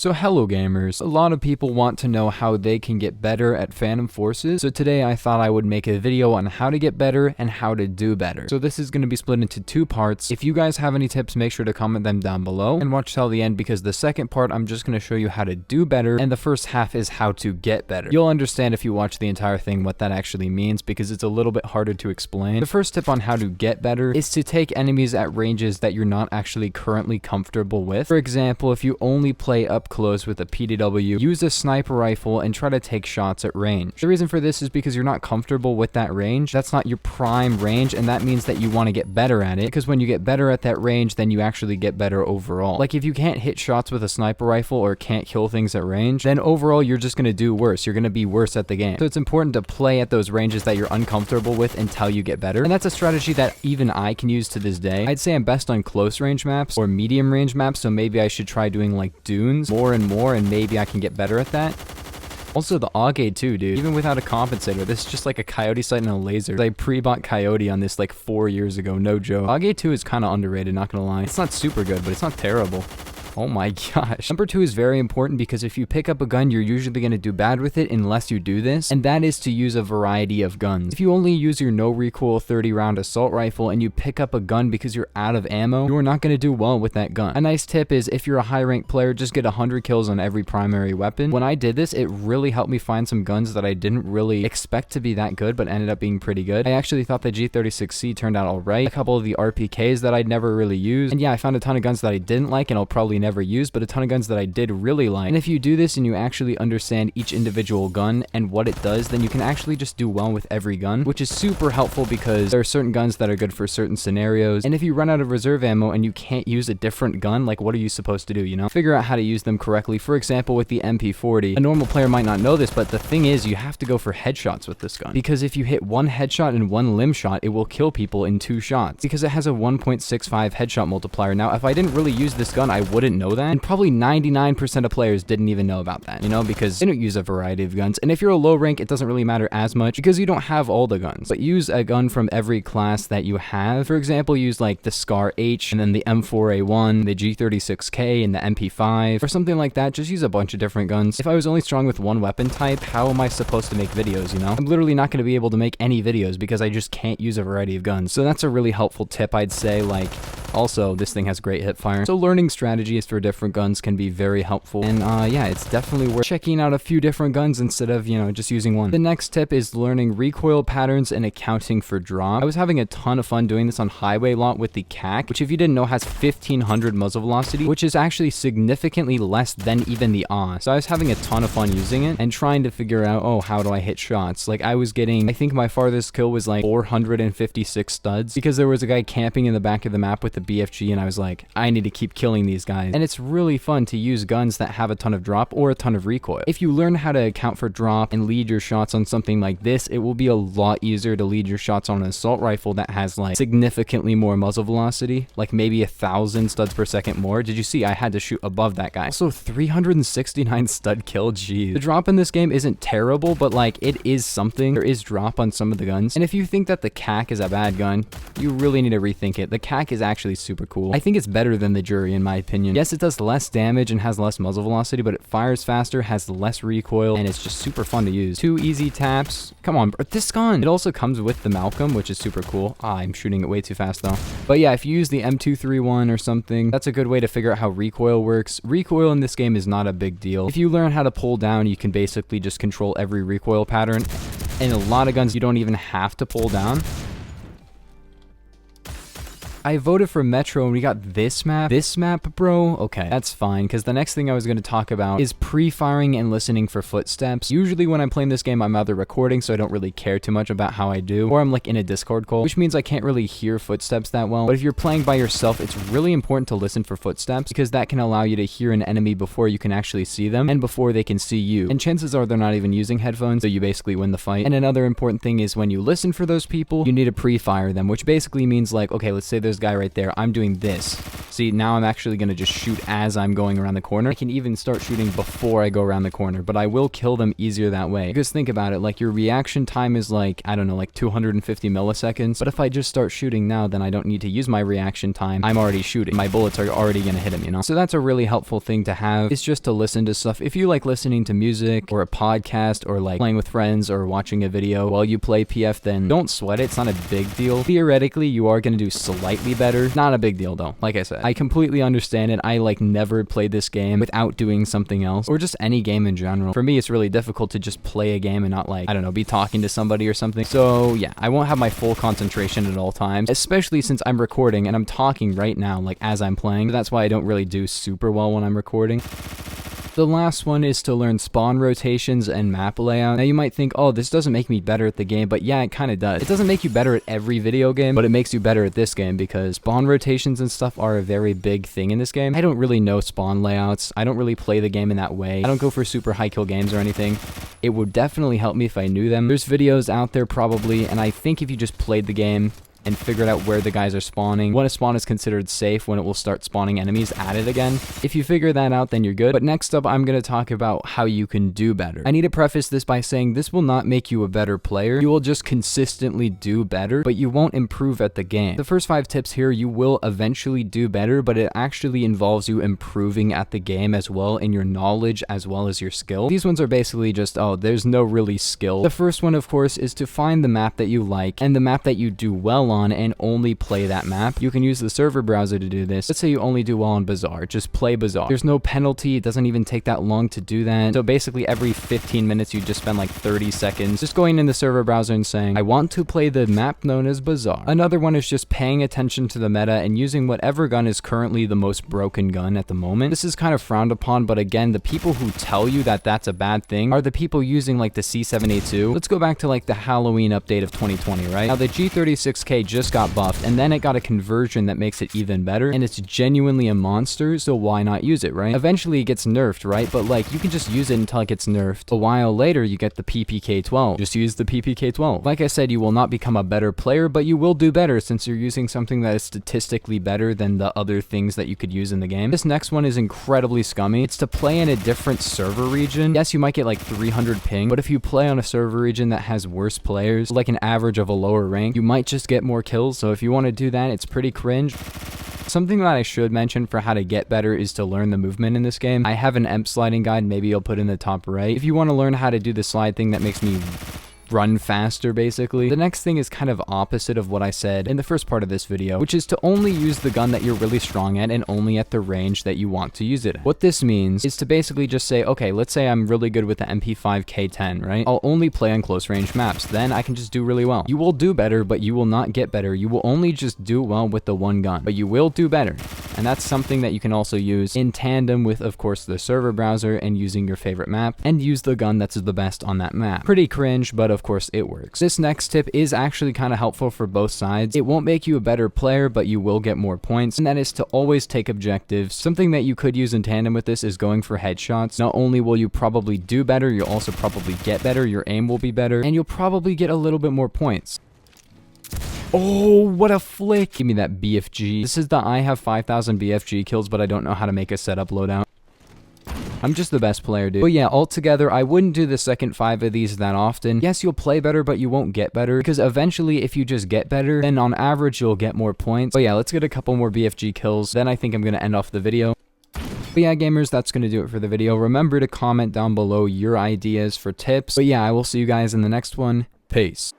So hello gamers, a lot of people want to know how they can get better at Phantom Forces, so today I thought I would make a video on how to get better and how to do better. So this is going to be split into two parts. If you guys have any tips, make sure to comment them down below and watch till the end, because the second part I'm just going to show you how to do better, and the first half is how to get better. You'll understand if you watch the entire thing what that actually means, because it's a little bit harder to explain. The first tip on how to get better is to take enemies at ranges that you're not actually currently comfortable with. For example, if you only play up close with a PDW, use a sniper rifle and try to take shots at range. The reason for this is because you're not comfortable with that range. That's not your prime range, and that means that you want to get better at it, because when you get better at that range, then you actually get better overall. Like if you can't hit shots with a sniper rifle or can't kill things at range, then overall you're just going to do worse. You're going to be worse at the game. So it's important to play at those ranges that you're uncomfortable with until you get better, and that's a strategy that even I can use to this day. I'd say I'm best on close range maps or medium range maps, so maybe I should try doing like dunes more and more, and maybe I can get better at that. Also, the AUG too, dude. Even without a compensator, this is just like a coyote sight and a laser. I pre-bought coyote on this like 4 years ago, no joke. AUG 2 is kind of underrated, not gonna lie. It's not super good, but it's not terrible. Oh my gosh. Number 2 is very important, because if you pick up a gun, you're usually going to do bad with it unless you do this, and that is to use a variety of guns. If you only use your no recoil 30 round assault rifle and you pick up a gun because you're out of ammo, you're not going to do well with that gun. A nice tip is, if you're a high ranked player, just get 100 kills on every primary weapon. When I did this, it really helped me find some guns that I didn't really expect to be that good, but ended up being pretty good. I actually thought the G36C turned out alright, a couple of the RPKs that I'd never really used, and yeah, I found a ton of guns that I didn't like and I'll probably never use, but a ton of guns that I did really like. And if you do this and you actually understand each individual gun and what it does, then you can actually just do well with every gun, which is super helpful, because there are certain guns that are good for certain scenarios, and if you run out of reserve ammo and you can't use a different gun, like what are you supposed to do, you know? Figure out how to use them correctly. For example, with the MP40, a normal player might not know this, but the thing is, you have to go for headshots with this gun, because if you hit one headshot and one limb shot, it will kill people in 2 shots, because it has a 1.65 headshot multiplier. Now, if I didn't really use this gun, I wouldn't know that, and probably 99% of players didn't even know about that, you know, because they don't use a variety of guns. And if you're a low rank, it doesn't really matter as much, because you don't have all the guns, but use a gun from every class that you have. For example, use like the Scar H, and then the M4A1, the G36K, and the MP5, or something like that. Just use a bunch of different guns. If I was only strong with one weapon type, how am I supposed to make videos, you know? I'm literally not going to be able to make any videos because I just can't use a variety of guns. So that's a really helpful tip, I'd say. Like, also, this thing has great hip fire, so learning strategies for different guns can be very helpful. And yeah, it's definitely worth checking out a few different guns instead of, you know, just using one. The next tip is learning recoil patterns and accounting for drop. I was having a ton of fun doing this on highway lot with the CAC, which if you didn't know has 1500 muzzle velocity, which is actually significantly less than even the AW. So I was having a ton of fun using it and trying to figure out, oh, how do I hit shots? Like I was getting, I think my farthest kill was like 456 studs, because there was a guy camping in the back of the map with the BFG, and I was like, I need to keep killing these guys. And it's really fun to use guns that have a ton of drop or a ton of recoil. If you learn how to account for drop and lead your shots on something like this, it will be a lot easier to lead your shots on an assault rifle that has like significantly more muzzle velocity, like maybe 1000 studs per second more. Did you see I had to shoot above that guy? Also 369 stud kill, geez. The drop in this game isn't terrible, but like it is something. There is drop on some of the guns, and if you think that the CAC is a bad gun, you really need to rethink it. The CAC is actually super cool. I think it's better than the Jury in my opinion. Yes, it does less damage and has less muzzle velocity, but it fires faster, has less recoil, and it's just super fun to use. 2 easy taps. Come on, bro. This gun. It also comes with the Malcolm, which is super cool. I'm shooting it way too fast though. But yeah, if you use the M231 or something, that's a good way to figure out how recoil works. Recoil in this game is not a big deal. If you learn how to pull down, you can basically just control every recoil pattern. And a lot of guns you don't even have to pull down. I voted for Metro and we got this map. This map, bro? Okay, that's fine, because the next thing I was going to talk about is pre-firing and listening for footsteps. Usually when I'm playing this game, I'm either recording, so I don't really care too much about how I do, or I'm like in a Discord call, which means I can't really hear footsteps that well. But if you're playing by yourself, it's really important to listen for footsteps, because that can allow you to hear an enemy before you can actually see them, and before they can see you. And chances are they're not even using headphones, so you basically win the fight. And another important thing is when you listen for those people, you need to pre-fire them, which basically means like, okay, let's say there's this guy right there, I'm doing this. See, now I'm actually going to just shoot as I'm going around the corner. I can even start shooting before I go around the corner, but I will kill them easier that way. Because think about it, like your reaction time is like, I don't know, like 250 milliseconds. But if I just start shooting now, then I don't need to use my reaction time. I'm already shooting. My bullets are already going to hit him, you know? So that's a really helpful thing to have. It's just to listen to stuff. If you like listening to music or a podcast or like playing with friends or watching a video while you play PF, then don't sweat it. It's not a big deal. Theoretically, you are going to do slightly better. Not a big deal though. Like I said, I completely understand it. I like never played this game without doing something else, or just any game in general. For me, it's really difficult to just play a game and not like, I don't know, be talking to somebody or something. So yeah, I won't have my full concentration at all times, especially since I'm recording and I'm talking right now, like as I'm playing. That's why I don't really do super well when I'm recording. The last one is to learn spawn rotations and map layout. Now you might think, oh, this doesn't make me better at the game, but yeah, it kind of does. It doesn't make you better at every video game, but it makes you better at this game because spawn rotations and stuff are a very big thing in this game. I don't really know spawn layouts. I don't really play the game in that way. I don't go for super high kill games or anything. It would definitely help me if I knew them. There's videos out there probably, and I think if you just played the game and figured out where the guys are spawning, when a spawn is considered safe, when it will start spawning enemies at it again. If you figure that out, then you're good. But next up, I'm going to talk about how you can do better. I need to preface this by saying this will not make you a better player. You will just consistently do better, but you won't improve at the game. The first 5 tips here, you will eventually do better, but it actually involves you improving at the game as well in your knowledge as well as your skill. These ones are basically just, oh, there's no really skill. The first one, of course, is to find the map that you like and the map that you do well on and only play that map. You can use the server browser to do this. Let's say you only do well on Bazaar. Just play Bazaar. There's no penalty. It doesn't even take that long to do that. So basically every 15 minutes you just spend like 30 seconds just going in the server browser and saying, I want to play the map known as Bazaar. Another one is just paying attention to the meta and using whatever gun is currently the most broken gun at the moment. This is kind of frowned upon, but again, the people who tell you that that's a bad thing are the people using like the C782. Let's go back to like the Halloween update of 2020, right? Now the G36K just got buffed, and then it got a conversion that makes it even better, and it's genuinely a monster, so why not use it, right? Eventually it gets nerfed, right? But like, you can just use it until it gets nerfed. A while later, you get the PPK-12. Just use the PPK-12. Like I said, you will not become a better player, but you will do better since you're using something that is statistically better than the other things that you could use in the game. This next one is incredibly scummy. It's to play in a different server region. Yes, you might get like 300 ping, but if you play on a server region that has worse players, like an average of a lower rank, you might just get more kills. So if you want to do that, it's pretty cringe. Something that I should mention for how to get better is to learn the movement in this game. I have an EMP sliding guide, maybe I'll put in the top right. If you want to learn how to do the slide thing that makes me run faster, basically. The next thing is kind of opposite of what I said in the first part of this video, which is to only use the gun that you're really strong at and only at the range that you want to use it at. What this means is to basically just say, okay, let's say I'm really good with the MP5K10, right? I'll only play on close range maps. Then I can just do really well. You will do better, but you will not get better. You will only just do well with the one gun, but you will do better. And that's something that you can also use in tandem with, of course, the server browser and using your favorite map, and use the gun that's the best on that map. Pretty cringe, but of course it works. This next tip is actually kind of helpful for both sides. It won't make you a better player, but you will get more points, and that is to always take objectives. Something that you could use in tandem with this is going for headshots. Not only will you probably do better, you'll also probably get better, your aim will be better, and you'll probably get a little bit more points. Oh, what a flick. Give me that BFG. This is the I have 5,000 BFG kills, but I don't know how to make a setup loadout. I'm just the best player, dude. But yeah, altogether, I wouldn't do the second 5 of these that often. Yes, you'll play better, but you won't get better, because eventually, if you just get better, then on average, you'll get more points. But yeah, let's get a couple more BFG kills. Then I think I'm going to end off the video. But yeah, gamers, that's going to do it for the video. Remember to comment down below your ideas for tips. But yeah, I will see you guys in the next one. Peace.